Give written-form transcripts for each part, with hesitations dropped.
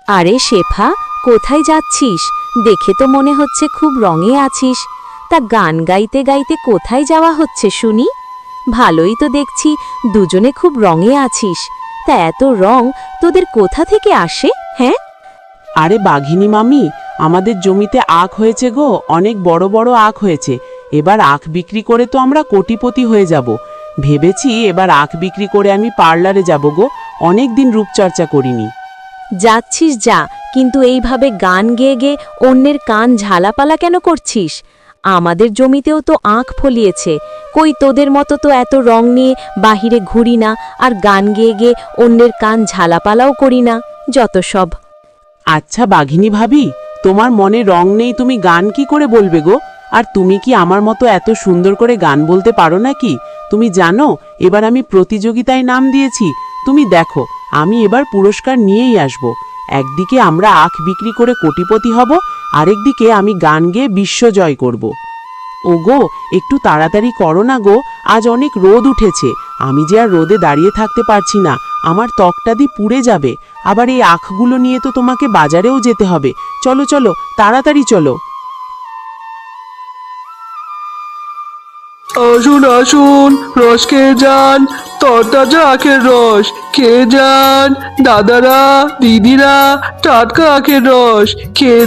আরে শেফা, কোথায় যাচ্ছিস? দেখে তো মনে হচ্ছে খুব রঙে আছিস। তা গান গাইতে গাইতে কোথায় যাওয়া হচ্ছে শুনি? ভালোই তো দেখছি, দুজনে খুব রঙে আছিস। তা এত রং তোদের কোথা থেকে আসে, হ্যাঁ? আরে বাঘিনী মামি, আমাদের জমিতে আখ হয়েছে গো, অনেক বড় বড় আখ হয়েছে। এবার আখ বিক্রি করে তো আমরা কোটিপতি হয়ে যাব। ভেবেছি এবার আখ বিক্রি করে আমি পার্লারে যাব গো, অনেক দিন রূপচর্চা করিনি। যাচ্ছিস যা, কিন্তু এইভাবে গান গেয়ে গেয়ে অন্যের কান ঝালাপালা কেন করছিস? আমাদের জমিতেও তো আখ ফলিয়েছে, কই তোদের মতো তো এত রং নিয়ে বাহিরে ঘুরি না, আর গান গেয়ে গেয়ে অন্যের কান ঝালাপালাও করি না, যত সব। আচ্ছা বাঘিনী ভাবি, তোমার মনে রং নেই, তুমি গান কি করে বলবে গো? আর তুমি কি আমার মতো এত সুন্দর করে গান বলতে পারো নাকি? তুমি জানো এবার আমি প্রতিযোগিতায় নাম দিয়েছি। তুমি দেখো, আমি এবার পুরস্কার নিয়েই আসব। একদিকে আমরা আখ বিক্রি করে কোটিপতি হব, আরেকদিকে আমি গান গেয়ে বিশ্ব জয় করব। ওগো, একটু তাড়াতাড়ি করো না গো, আজ অনেক রোদ উঠেছে। আমি যে আর রোদে দাঁড়িয়ে থাকতে পারছি না, আমার ত্বকটা দিয়ে পুড়ে যাবে। আবার এই আখগুলো নিয়ে তো তোমাকে বাজারেও যেতে হবে। চলো চলো, তাড়াতাড়ি চলো। আসুন আসুন, রস খেয়ে যান, তরতাজা আখের রস খেয়ে যান। দাদারা, দিদিরা, টাটকা আখের রস খেয়ে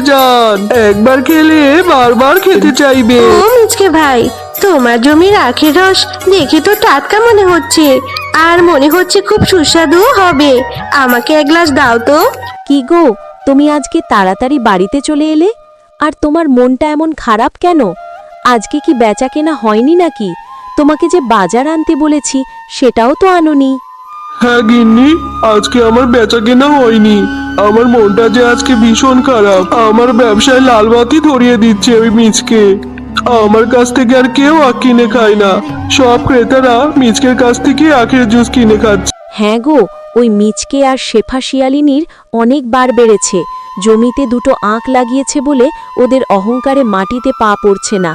যান, একবার খেলে বারবার খেতে চাইবে। ও মিচকে ভাই, তোমার জমির আখের রস দেখে তো টাটকা মনে হচ্ছে, আর মনে হচ্ছে খুব সুস্বাদু হবে। আমাকে এক গ্লাস দাও তো। কি গো, তুমি আজকে তাড়াতাড়ি বাড়িতে চলে এলে? আর তোমার মনটা এমন খারাপ কেন? আজকে কি বেচা কেনা হয়নি নাকি? তোমাকে যে বাজার আনতে বলেছি সেটাও তো আনোনি। হ্যাঁ গিন্নি, আজকে আমার বেচা কেনা হয়নি। আমার মনটা যে আজকে ভীষণ খারাপ। আমার ব্যবসায় লাল বাতি ধরিয়ে দিচ্ছে ওই মিচকে। আমার কাছ থেকে আর কেউ আখ কিনে খায় না, সব ক্রেতারা মিচকের কাছ থেকে আখের জুস কিনে খাচ্ছে। হ্যাঁ গো, ওই মিচকে আর শেফা শিয়ালিনীর অনেক বার বেড়েছে। জমিতে দুটো আখ লাগিয়েছে বলে ওদের অহংকারে মাটিতে পা পড়ছে না।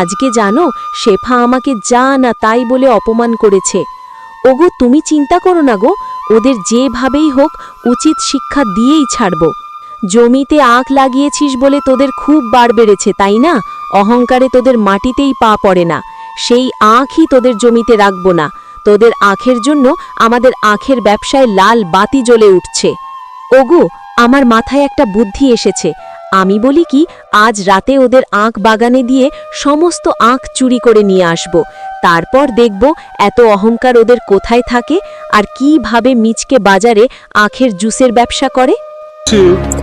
আজকে জানো, শেফা আমাকে যা না তাই বলে অপমান করেছে। ওগো, তুমি চিন্তা করো না গো, ওদের যেভাবেই হোক উচিত শিক্ষা দিয়েই ছাড়ব। জমিতে আখ লাগিয়েছিস বলে তোদের খুব বার বেড়েছে, তাই না? অহংকারে তোদের মাটিতেই পা পড়ে না। সেই আখই তোদের জমিতে রাখব না। তোদের আখের জন্য আমাদের আখের ব্যবসায় লাল বাতি জ্বলে উঠছে। ওগো, আমার মাথায় একটা বুদ্ধি এসেছে। আমি বলি কি, আজ রাতে ওদের আখ বাগানে দিয়ে সমস্ত আখ চুরি করে নিয়ে আসব। তারপর দেখব এত অহংকার ওদের কোথায় থাকে, আর কিভাবে মিচকে বাজারে আখের জুসের ব্যবসা করে।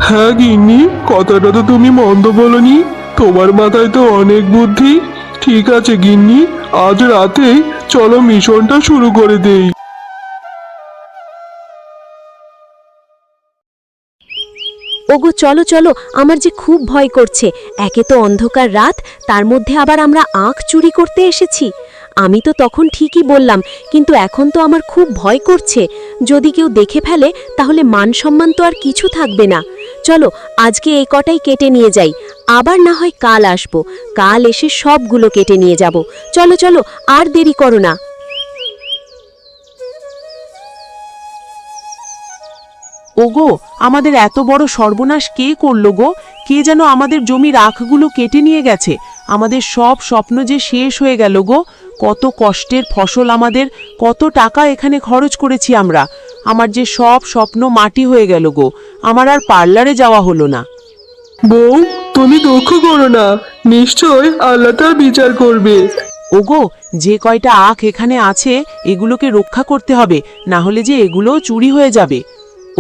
হ্যাঁ গিন্নি, কথাটা তো তুমি মন্দ বলনি। তোমার মাথায় তো অনেক বুদ্ধি। ঠিক আছে গিন্নি, আজ রাতেই চলো মিশনটা শুরু করে দেই। ওগো চলো চলো, আমার যে খুব ভয় করছে। একে তো অন্ধকার রাত, তার মধ্যে আবার আমরা আখ চুরি করতে এসেছি। আমি তো তখন ঠিকই বললাম, কিন্তু এখন তো আমার খুব ভয় করছে। যদি কেউ দেখে ফেলে তাহলে মান সম্মান তো আর কিছু থাকবে না। চলো আজকে এই কটাই কেটে নিয়ে যাই, আবার না হয় কাল আসবো। কাল এসে সবগুলো কেটে নিয়ে যাব। চলো চলো, আর দেরি করো না। ওগো, আমাদের এত বড় সর্বনাশ কে করলো গো? কে যেন আমাদের জমির আখগুলো কেটে নিয়ে গেছে। আমাদের সব স্বপ্ন যে শেষ হয়ে গেল গো। কত কষ্টের ফসল আমাদের, কত টাকা এখানে খরচ করেছি আমরা। আমার যে সব স্বপ্ন মাটি হয়ে গেল গো। আমার আর পার্লারে যাওয়া হলো না। বউ, তুমি দুঃখ করো না, নিশ্চয় আল্লাহ তার বিচার করবে। ওগো, যে কয়টা আখ এখানে আছে এগুলোকে রক্ষা করতে হবে, না হলে যে এগুলোও চুরি হয়ে যাবে।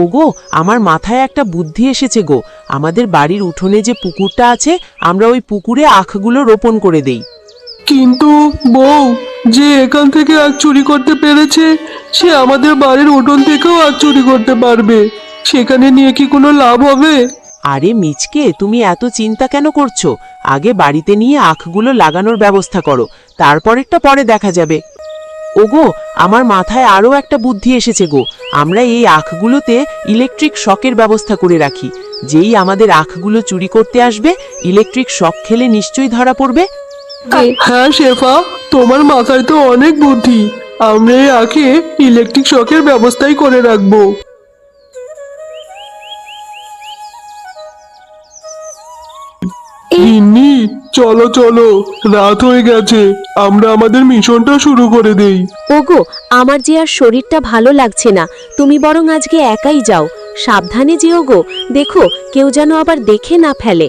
ওগো, আমার মাথায় একটা বুদ্ধি এসেছে গো। আমাদের বাড়ির উঠোনে যে পুকুরটা আছে, আমরা ওই পুকুরে আখগুলো রোপণ করে দেই। কিন্তু বউ, যে এখান থেকে আখ চুরি করতে পেরেছে সে আমাদের বাড়ির উঠোন থেকেও আখ চুরি করতে পারবে। সেখানে নিয়ে কি কোনো লাভ হবে? আরে মিচকে, তুমি এত চিন্তা কেন করছো? আগে বাড়িতে নিয়ে আখগুলো লাগানোর ব্যবস্থা করো, তারপরেরটা পরে দেখা যাবে। ওগো, আমার মাথায় আরও একটা বুদ্ধি এসেছে গো। আমরা এই আখগুলোতে ইলেকট্রিক শকের ব্যবস্থা করে রাখি। যেই আমাদের আখগুলো চুরি করতে আসবে, ইলেকট্রিক শক খেলে নিশ্চয়ই ধরা পড়বে। হ্যাঁ শেফা, তোমার মাথায় তো অনেক বুদ্ধি। আমরা এই আখে ইলেকট্রিক শকের ব্যবস্থাই করে রাখবো। গিন্নি চলো চলো, রাত হয়ে গেছে, আমরা আমাদের মিশনটা শুরু করে দেই। ওগো, আমার যে আর শরীরটা ভালো লাগছে না, তুমি বরং আজকে একাই যাও। সাবধানে যেও গো, দেখো কেউ যেন আবার দেখে না ফেলে।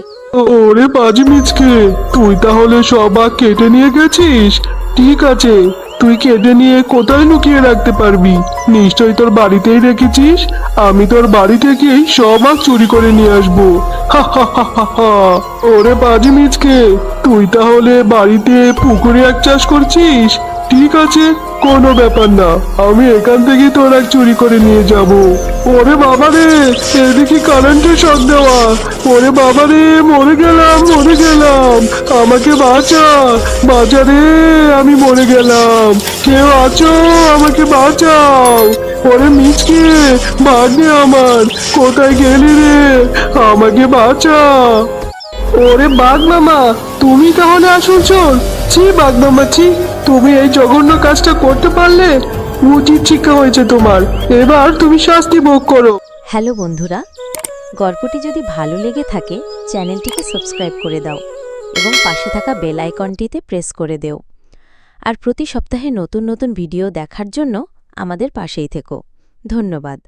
ওরে বাজি মিচকে, তুই তাহলে সব আখ কেটে নিয়ে গেছিস? ঠিক আছে, তুই কেটে নিয়ে কোথায় লুকিয়ে রাখতে পারবি? নিশ্চয়ই তোর বাড়িতেই রেখেছিস। আমি তোর বাড়ি থেকেই সব আখ চুরি করে নিয়ে আসবো। হা হা হা হা হা। ওরে বাজি মিচকে, তুই তাহলে বাড়িতে পুকুরে আখ চাষ করছিস? ঠিক আছে, কোনো ব্যাপার না, আমি এখান থেকে তোর এক চুরি করে নিয়ে যাব। ওরে বাবা রে, এদিকে কারেন্টের শক দেওয়া। ওরে বাবা রে, মরে গেলাম মরে গেলাম, আমাকে বাঁচা বাঁচা রে, আমি মরে গেলাম। কেউ আছো, আমাকে বাঁচাও। ওরে মিচকে, ভাগ্নে আমার, কোথায় গেলি রে, আমাকে বাঁচা। ওরে বাঘ মামা, তুমি তাহলে আসল চোর? ছি বাঘ মামা ছি, তুমি এই জঘন্য কাজটা করতে পারলে? উচিত শিক্ষা হয়েছে তোমার, এবার তুমি শাস্তি ভোগ করো। হ্যালো বন্ধুরা, গল্পটি যদি ভালো লেগে থাকে চ্যানেলটিকে সাবস্ক্রাইব করে দাও এবং পাশে থাকা বেল আইকনটিতে প্রেস করে দেও। আর প্রতি সপ্তাহে নতুন নতুন ভিডিও দেখার জন্য আমাদের পাশেই থেকো। ধন্যবাদ।